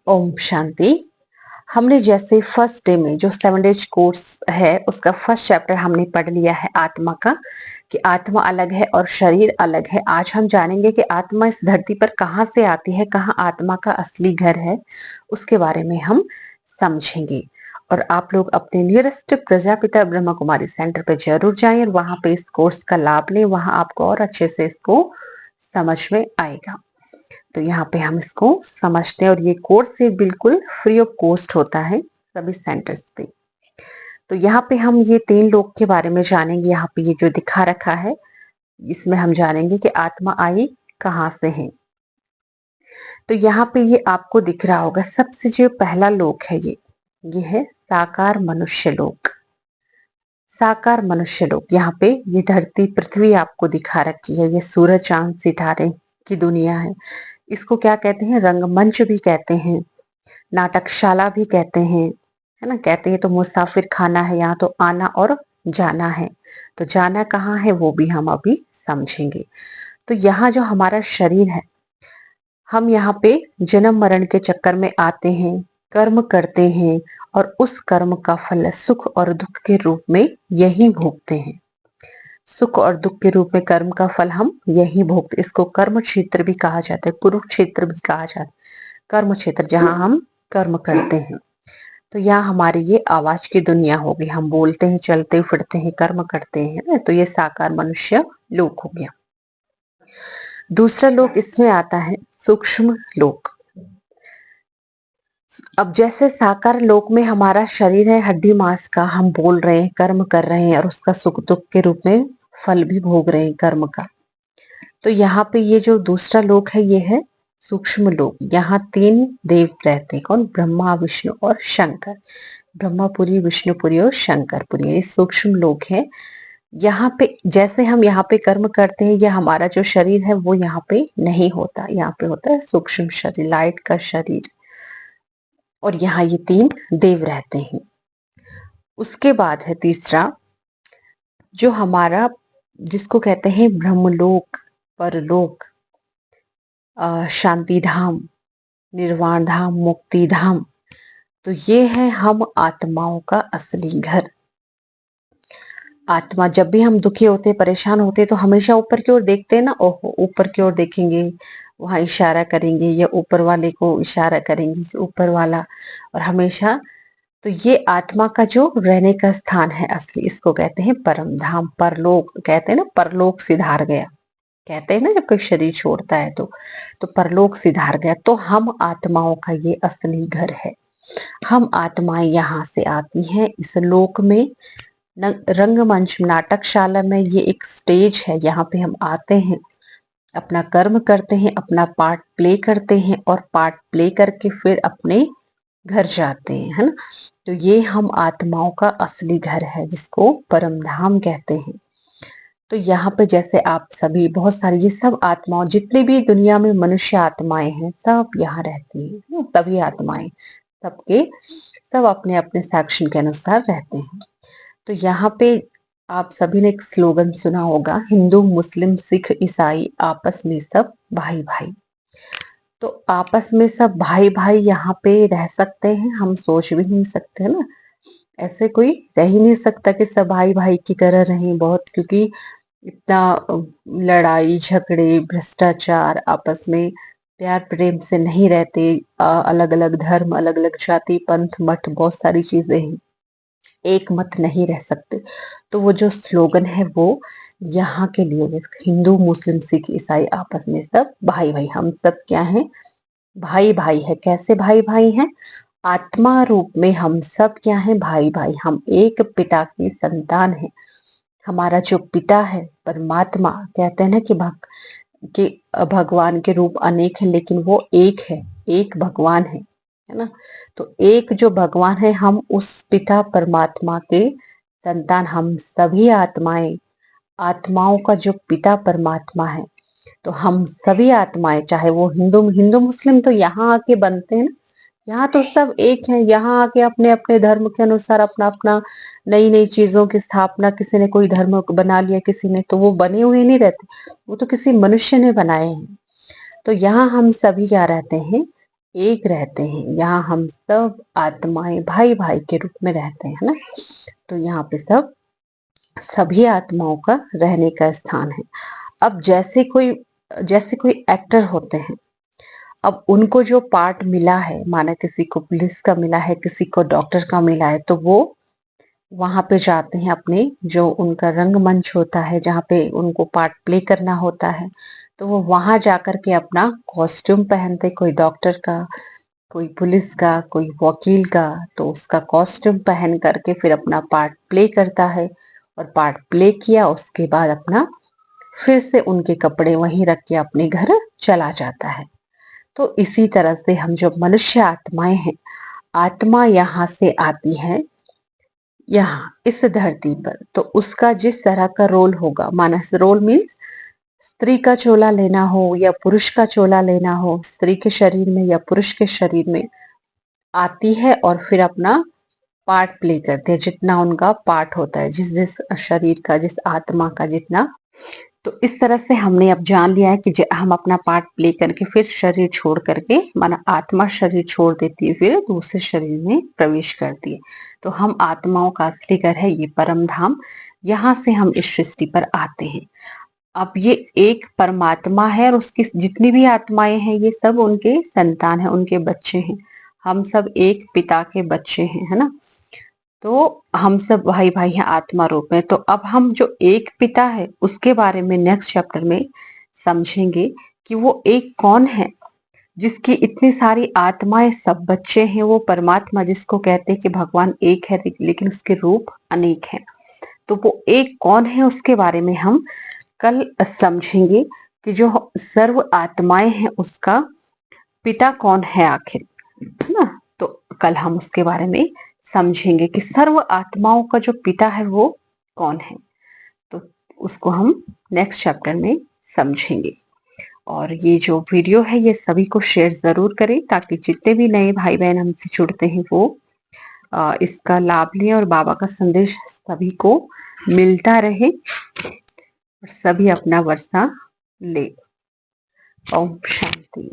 ओम शांति। हमने जैसे first day में जो 7 डेज कोर्स है उसका फर्स्ट चैप्टर हमने पढ़ लिया है आत्मा का, कि आत्मा अलग है और शरीर अलग है। आज हम जानेंगे कि आत्मा इस धरती पर कहाँ से आती है, कहाँ आत्मा का असली घर है, उसके बारे में हम समझेंगे। और आप लोग अपने नियरेस्ट प्रजापिता ब्रह्मा कुमारी सेंटर पे जरूर जाएं और वहां पे इस कोर्स का लाभ लें, वहां आपको और अच्छे से इसको समझ में आएगा। तो यहाँ पे हम इसको समझते हैं और ये कोर्स ये बिल्कुल फ्री ऑफ कॉस्ट होता है सभी सेंटर्स पे। तो यहाँ पे हम ये 3 लोग के बारे में जानेंगे। यहाँ पे ये जो दिखा रखा है इसमें हम जानेंगे कि आत्मा आई कहाँ से है। तो यहाँ पे ये आपको दिख रहा होगा, सबसे जो पहला लोक है ये है साकार मनुष्य लोक। साकार मनुष्य लोक, यहाँ पे ये धरती पृथ्वी आपको दिखा रखी है, ये सूरज चांद सितारे की दुनिया है। इसको क्या कहते हैं, रंगमंच भी कहते हैं, नाटकशाला भी कहते हैं, है ना। कहते हैं तो मुसाफिर खाना है, यहाँ तो आना और जाना है। तो जाना कहाँ है वो भी हम अभी समझेंगे। तो यहाँ जो हमारा शरीर है, हम यहाँ पे जन्म मरण के चक्कर में आते हैं, कर्म करते हैं और उस कर्म का फल सुख और दुख के रूप में यही भोगते हैं। सुख और दुख के रूप में कर्म का फल हम यही भोगते। इसको कर्म क्षेत्र भी कहा जाता है, कुरुक्षेत्र भी कहा जाता है। कर्म क्षेत्र जहाँ हम कर्म करते हैं। तो यहाँ हमारी ये आवाज की दुनिया होगी, हम बोलते हैं, चलते फिरते हैं, कर्म करते हैं ना। तो ये साकार मनुष्य लोक हो गया। दूसरा लोक इसमें आता है सूक्ष्म लोक। अब जैसे साकार लोक में हमारा शरीर है हड्डी मांस का, हम बोल रहे हैं, कर्म कर रहे हैं और उसका सुख दुख के रूप में फल भी भोग रहे हैं कर्म का। तो यहाँ पे ये जो दूसरा लोक है ये है सूक्ष्म लोक। यहाँ 3 देव रहते हैं, कौन, ब्रह्मा विष्णु और शंकर। ब्रह्मापुरी, विष्णुपुरी और शंकरपुरी, ये सूक्ष्म लोक है। यहाँ पे जैसे हम यहाँ पे कर्म करते हैं, या हमारा जो शरीर है वो यहाँ पे नहीं होता, यहाँ पे होता है सूक्ष्म शरीर, लाइट का शरीर। और यहाँ ये 3 देव रहते हैं। उसके बाद है तीसरा जो हमारा, जिसको कहते हैं ब्रह्मलोक, परलोक, शांति धाम, निर्वाण धाम, मुक्ति धाम। तो ये है हम आत्माओं का असली घर। आत्मा जब भी हम दुखी होते, परेशान होते, तो हमेशा ऊपर की ओर देखते हैं ना। ओहो, ऊपर की ओर देखेंगे, वहां इशारा करेंगे या ऊपर वाले को इशारा करेंगे कि ऊपर वाला। और हमेशा तो ये आत्मा का जो रहने का स्थान है असली, इसको कहते हैं परम धाम, परलोक। कहते हैं ना परलोक सिधार गया, कहते हैं ना जब कोई शरीर छोड़ता है तो परलोक सिधार गया। तो हम आत्माओं का ये असली घर है। हम आत्माएं यहाँ से आती हैं इस लोक में। रंगमंच, नाटकशाला में ये एक स्टेज है, यहाँ पे हम आते हैं, अपना कर्म करते हैं, अपना पार्ट प्ले करते हैं और पार्ट प्ले करके फिर अपने घर जाते हैं, है ना। तो ये हम आत्माओं का असली घर है जिसको परम धाम कहते हैं। तो यहाँ पे जैसे आप सभी, बहुत सारी ये सब आत्माओं, जितनी भी दुनिया में मनुष्य आत्माएं हैं सब यहाँ रहती हैं। सभी आत्माएं, सबके सब अपने अपने सेक्शन के अनुसार रहते हैं। तो यहाँ पे आप सभी ने एक स्लोगन सुना होगा, हिंदू मुस्लिम सिख ईसाई आपस में सब भाई भाई। तो आपस में सब भाई भाई यहाँ पे रह सकते हैं, हम सोच भी नहीं सकते ना। ऐसे कोई रह ही नहीं सकता कि सब भाई भाई की तरह रहें, बहुत, क्योंकि इतना लड़ाई झगड़े भ्रष्टाचार, आपस में प्यार प्रेम से नहीं रहते। अलग अलग धर्म, अलग अलग जाति पंथ मठ, बहुत सारी चीजें हैं, एक मत नहीं रह सकते। तो वो जो स्लोगन है वो यहाँ के लिए, जैसे हिंदू मुस्लिम सिख ईसाई आपस में सब भाई भाई, हम सब क्या हैं, भाई भाई है। कैसे भाई भाई हैं, आत्मा रूप में हम सब क्या हैं, भाई भाई। हम एक पिता की संतान है। हमारा जो पिता है परमात्मा, कहते हैं ना कि भगवान के रूप अनेक है लेकिन वो एक है, एक भगवान है ना। तो एक जो भगवान है, हम उस पिता परमात्मा के संतान, हम सभी आत्माएं, आत्माओं का जो पिता परमात्मा है। तो हम सभी आत्माएं, चाहे वो हिंदू हिंदू मुस्लिम, तो यहाँ आके बनते हैं ना। यहाँ तो सब एक है, यहाँ आके अपने अपने धर्म के अनुसार अपना अपना नई नई चीजों की स्थापना, किसी ने कोई धर्म बना लिया, किसी ने, तो वो बने हुए नहीं रहते, वो तो किसी मनुष्य ने बनाए हैं। तो यहाँ हम सभी क्या रहते हैं, एक रहते हैं। यहाँ हम सब आत्माएं भाई भाई के रूप में रहते हैं, है ना। तो यहाँ पे सब सभी आत्माओं का रहने का स्थान है। अब जैसे कोई एक्टर होते हैं, अब उनको जो पार्ट मिला है, माना किसी को पुलिस का मिला है, किसी को डॉक्टर का मिला है, तो वो वहां पे जाते हैं, अपने जो उनका रंगमंच होता है जहाँ पे उनको पार्ट प्ले करना होता है, तो वो वहां जाकर के अपना कॉस्ट्यूम पहनते, कोई डॉक्टर का, कोई पुलिस का, कोई वकील का, तो उसका कॉस्ट्यूम पहन करके फिर अपना पार्ट प्ले करता है। और पार्ट प्ले किया उसके बाद अपना फिर से उनके कपड़े वहीं रख के अपने घर चला जाता है। तो इसी तरह से हम जो मनुष्य आत्माएं हैं, आत्मा यहाँ से आती है यहाँ इस धरती पर, तो उसका जिस तरह का रोल होगा, मानस रोल मीन्स स्त्री का चोला लेना हो या पुरुष का चोला लेना हो, स्त्री के शरीर में या पुरुष के शरीर में आती है और फिर अपना पार्ट प्ले करते हैं, जितना उनका पार्ट होता है, जिस जिस शरीर का, जिस आत्मा का जितना। तो इस तरह से हमने अब जान लिया है कि हम अपना पार्ट प्ले करके फिर शरीर छोड़ करके, माना आत्मा शरीर छोड़ देती है, फिर दूसरे शरीर में प्रवेश करती है। तो हम आत्माओं का असली घर है ये परम धाम, यहाँ से हम इस सृष्टि पर आते हैं। अब ये एक परमात्मा है और उसकी जितनी भी आत्माएं हैं ये सब उनके संतान है, उनके बच्चे हैं। हम सब एक पिता के बच्चे हैं, है ना। तो हम सब भाई भाई हैं आत्मा रूप में। तो अब हम जो एक पिता है उसके बारे में नेक्स्ट चैप्टर में समझेंगे कि वो एक कौन है जिसकी इतनी सारी आत्माएं, सब बच्चे हैं। वो परमात्मा जिसको कहते हैं कि भगवान एक है लेकिन उसके रूप अनेक हैं। तो वो एक कौन है उसके बारे में हम कल समझेंगे कि जो सर्व आत्माएं हैं उसका पिता कौन है आखिर, है ना। तो कल हम उसके बारे में समझेंगे कि सर्व आत्माओं का जो पिता है वो कौन है। तो उसको हम नेक्स्ट चैप्टर में समझेंगे। और ये जो वीडियो है ये सभी को शेयर जरूर करें ताकि जितने भी नए भाई बहन हमसे जुड़ते हैं वो इसका लाभ लें और बाबा का संदेश सभी को मिलता रहे और सभी अपना वर्षा ले। ओम शांति।